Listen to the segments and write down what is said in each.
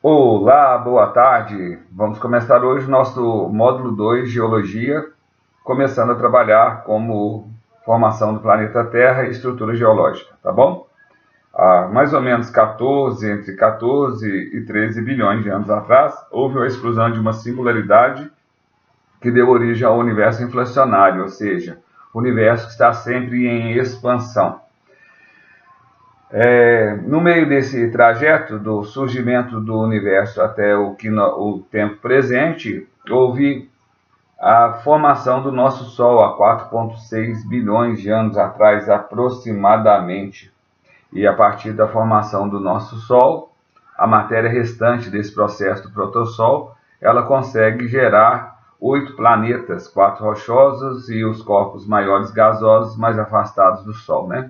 Olá, boa tarde. Vamos começar hoje nosso módulo 2, Geologia, começando a trabalhar como formação do planeta Terra e estrutura geológica, tá bom? Há mais ou menos entre 14 e 13 bilhões de anos atrás, houve a explosão de uma singularidade que deu origem ao universo inflacionário, ou seja, o universo que está sempre em expansão. No meio desse trajeto do surgimento do universo até o tempo presente, houve a formação do nosso Sol há 4,6 bilhões de anos atrás, aproximadamente. E a partir da formação do nosso Sol, a matéria restante desse processo do protossol, ela consegue gerar 8 planetas, 4 rochosos e os corpos maiores gasosos mais afastados do Sol, né?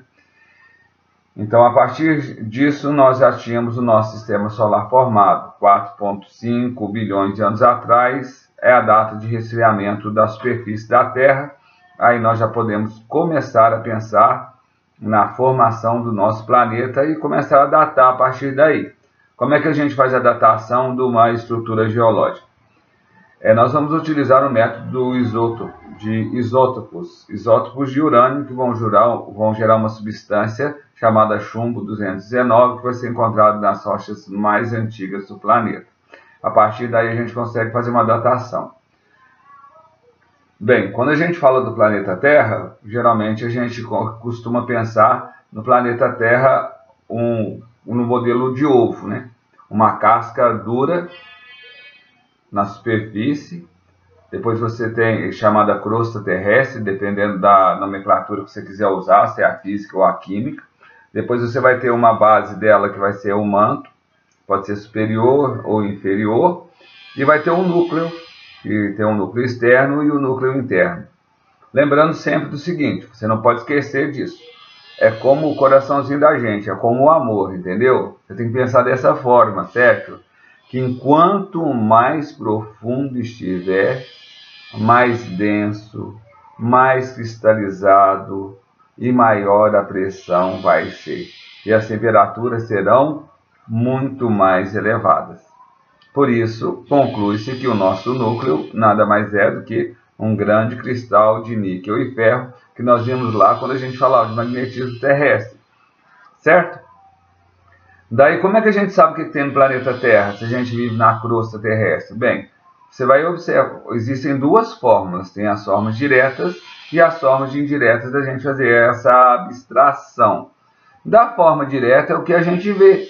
Então, a partir disso, nós já tínhamos o nosso sistema solar formado. 4,5 bilhões de anos atrás é a data de resfriamento da superfície da Terra. Aí nós já podemos começar a pensar na formação do nosso planeta e começar a datar a partir daí. Como é que a gente faz a datação de uma estrutura geológica? Nós vamos utilizar o método de isótopos de urânio, que vão gerar uma substância chamada chumbo 219, que vai ser encontrado nas rochas mais antigas do planeta. A partir daí a gente consegue fazer uma datação. Bem, quando a gente fala do planeta Terra, geralmente a gente costuma pensar no planeta Terra no modelo de ovo, né? Uma casca dura na superfície, depois você tem chamada crosta terrestre, dependendo da nomenclatura que você quiser usar, se é a física ou a química. Depois você vai ter uma base dela que vai ser o manto, pode ser superior ou inferior, e vai ter um núcleo, que tem um núcleo externo e o núcleo interno. Lembrando sempre do seguinte, você não pode esquecer disso. É como o coraçãozinho da gente, é como o amor, entendeu? Você tem que pensar dessa forma, certo? Que enquanto mais profundo estiver, mais denso, mais cristalizado e maior a pressão vai ser. E as temperaturas serão muito mais elevadas. Por isso, conclui-se que o nosso núcleo nada mais é do que um grande cristal de níquel e ferro que nós vimos lá quando a gente falava de magnetismo terrestre. Certo? Daí, como é que a gente sabe o que tem no planeta Terra, se a gente vive na crosta terrestre? Bem, você vai observar, existem duas fórmulas, tem as formas diretas e as formas indiretas da gente fazer essa abstração. Da forma direta é o que a gente vê.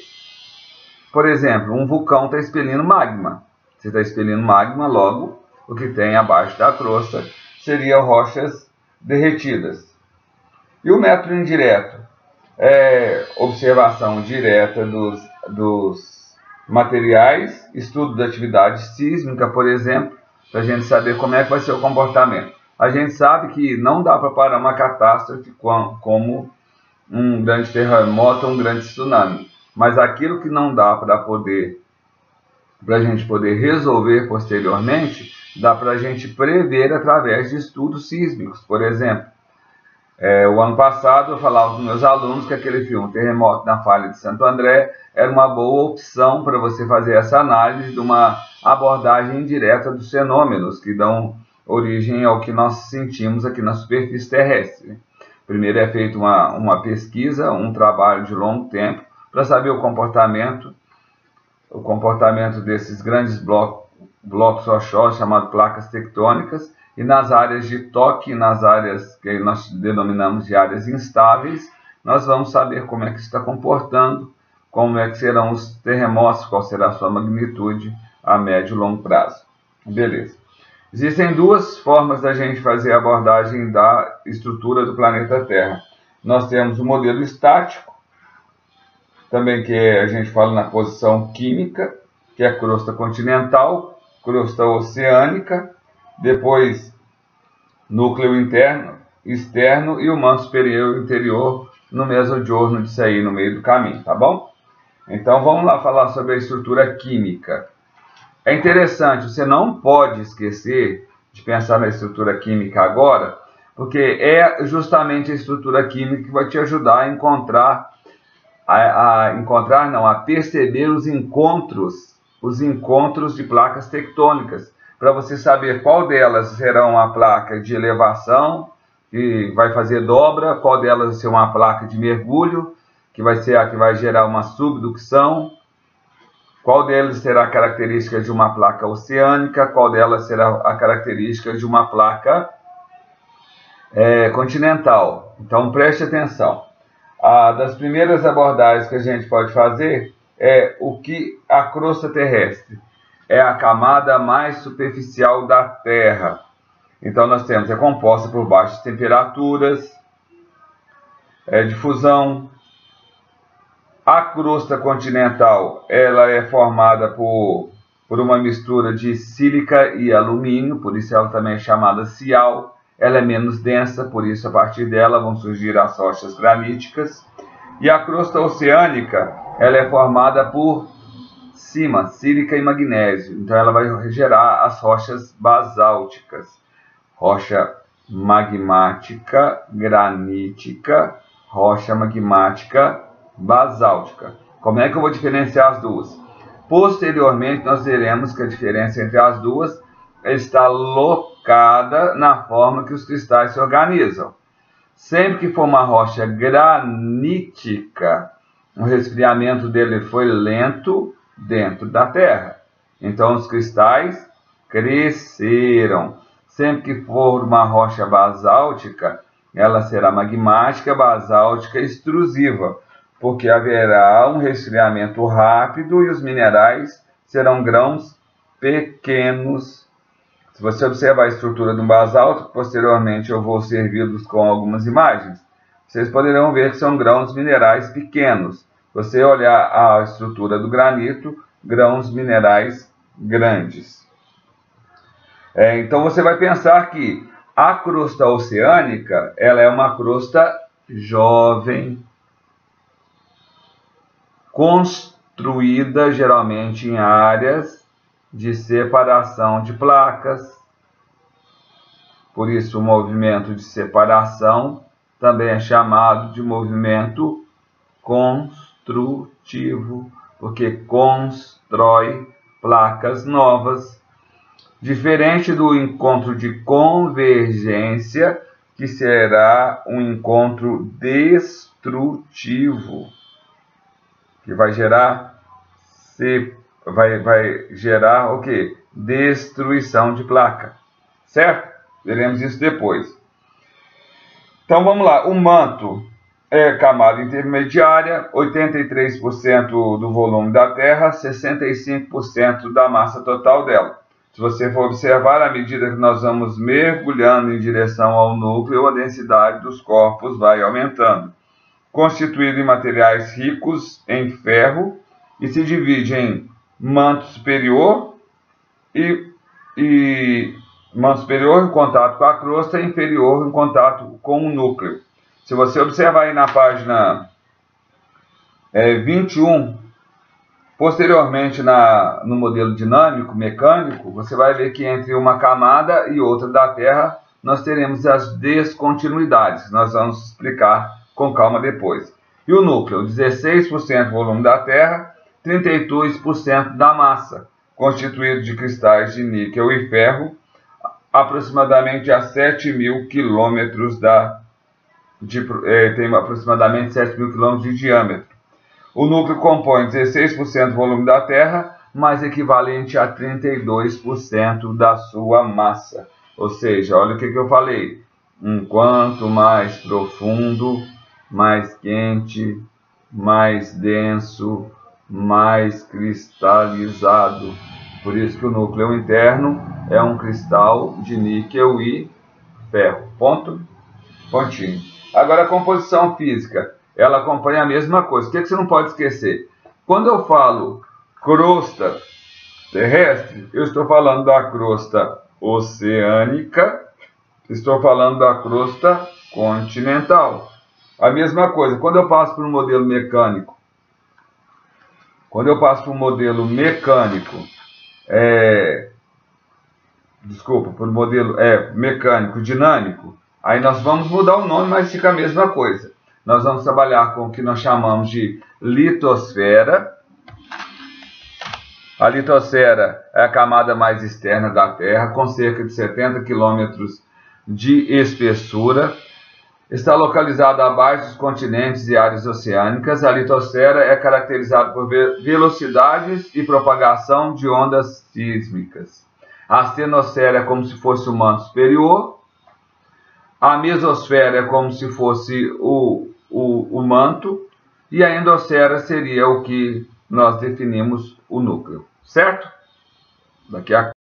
Por exemplo, um vulcão está expelindo magma. Se está expelindo magma, logo, o que tem abaixo da crosta seriam rochas derretidas. E o método indireto? Observação direta dos materiais, estudo da atividade sísmica, por exemplo, para a gente saber como é que vai ser o comportamento. A gente sabe que não dá para parar uma catástrofe como um grande terremoto ou um grande tsunami, mas aquilo que não dá para a gente poder resolver posteriormente, dá para a gente prever através de estudos sísmicos, por exemplo. O ano passado eu falava com meus alunos que aquele filme Terremoto na Falha de Santo André era uma boa opção para você fazer essa análise de uma abordagem indireta dos fenômenos que dão origem ao que nós sentimos aqui na superfície terrestre. Primeiro é feita uma pesquisa, um trabalho de longo tempo para saber o comportamento desses grandes blocos rochosos chamados placas tectônicas. E nas áreas de toque, nas áreas que nós denominamos de áreas instáveis, nós vamos saber como é que está comportando, como é que serão os terremotos, qual será a sua magnitude a médio e longo prazo. Beleza. Existem duas formas da gente fazer a abordagem da estrutura do planeta Terra. Nós temos o modelo estático, também que a gente fala na posição química, que é a crosta continental, crosta oceânica, depois núcleo interno, externo e o manto superior e interior no mesodiorno disso aí, no meio do caminho, tá bom? Então vamos lá falar sobre a estrutura química. É interessante, você não pode esquecer de pensar na estrutura química agora, porque é justamente a estrutura química que vai te ajudar a encontrar, a perceber os encontros os encontros de placas tectônicas, para você saber qual delas será uma placa de elevação, que vai fazer dobra, qual delas vai ser uma placa de mergulho, que vai ser a que vai gerar uma subducção, qual delas será a característica de uma placa oceânica, qual delas será a característica de uma placa continental. Então preste atenção. Das primeiras abordagens que a gente pode fazer é o que a crosta terrestre é a camada mais superficial da Terra. Então nós temos, é composta por baixas temperaturas, de fusão. A crosta continental, ela é formada por uma mistura de sílica e alumínio, por isso ela também é chamada sial. Ela é menos densa, por isso a partir dela vão surgir as rochas graníticas. E a crosta oceânica, ela é formada por sílica e magnésio. Então ela vai gerar as rochas basálticas. Rocha magmática, granítica, rocha magmática, basáltica. Como é que eu vou diferenciar as duas? Posteriormente, nós veremos que a diferença entre as duas está locada na forma que os cristais se organizam. Sempre que for uma rocha granítica, o resfriamento dele foi lento dentro da Terra. Então, os cristais cresceram. Sempre que for uma rocha basáltica, ela será magmática, basáltica e extrusiva, porque haverá um resfriamento rápido e os minerais serão grãos pequenos. Se você observar a estrutura de um basalto, posteriormente eu vou servi-los com algumas imagens, vocês poderão ver que são grãos minerais pequenos. Se você olhar a estrutura do granito, grãos minerais grandes. Então você vai pensar que a crosta oceânica, ela é uma crosta jovem, construída geralmente em áreas de separação de placas. Por isso, o movimento de separação também é chamado de movimento construtivo, porque constrói placas novas. Diferente do encontro de convergência, que será um encontro destrutivo, que vai gerar o quê? Destruição de placa, certo? Veremos isso depois. Então vamos lá, o manto é camada intermediária, 83% do volume da Terra, 65% da massa total dela. Se você for observar, à medida que nós vamos mergulhando em direção ao núcleo, a densidade dos corpos vai aumentando. Constituído em materiais ricos em ferro e se divide em manto superior manto superior em contato com a crosta e inferior em contato com o núcleo. Se você observar aí na página 21, posteriormente no modelo dinâmico mecânico, você vai ver que entre uma camada e outra da Terra nós teremos as descontinuidades. Nós vamos explicar com calma depois. E o núcleo, 16% do volume da Terra, 32% da massa, constituído de cristais de níquel e ferro, aproximadamente a 7.000 quilômetros tem aproximadamente 7.000 quilômetros de diâmetro. O núcleo compõe 16% do volume da Terra, mais equivalente a 32% da sua massa. Ou seja, olha o que eu falei. Quanto mais profundo, mais quente, mais denso, mais cristalizado. Por isso que o núcleo interno é um cristal de níquel e ferro. Ponto, pontinho. Agora a composição física, ela acompanha a mesma coisa. O que você não pode esquecer? Quando eu falo crosta terrestre, eu estou falando da crosta oceânica, estou falando da crosta continental. A mesma coisa, quando eu passo por um modelo mecânico, por modelo mecânico dinâmico, aí nós vamos mudar o nome, mas fica a mesma coisa. Nós vamos trabalhar com o que nós chamamos de litosfera. A litosfera é a camada mais externa da Terra, com cerca de 70 km de espessura. Está localizada abaixo dos continentes e áreas oceânicas. A litosfera é caracterizada por velocidades e propagação de ondas sísmicas. A astenosfera é como se fosse o manto superior. A mesosfera é como se fosse o manto. E a endosfera seria o que nós definimos o núcleo, certo? Daqui a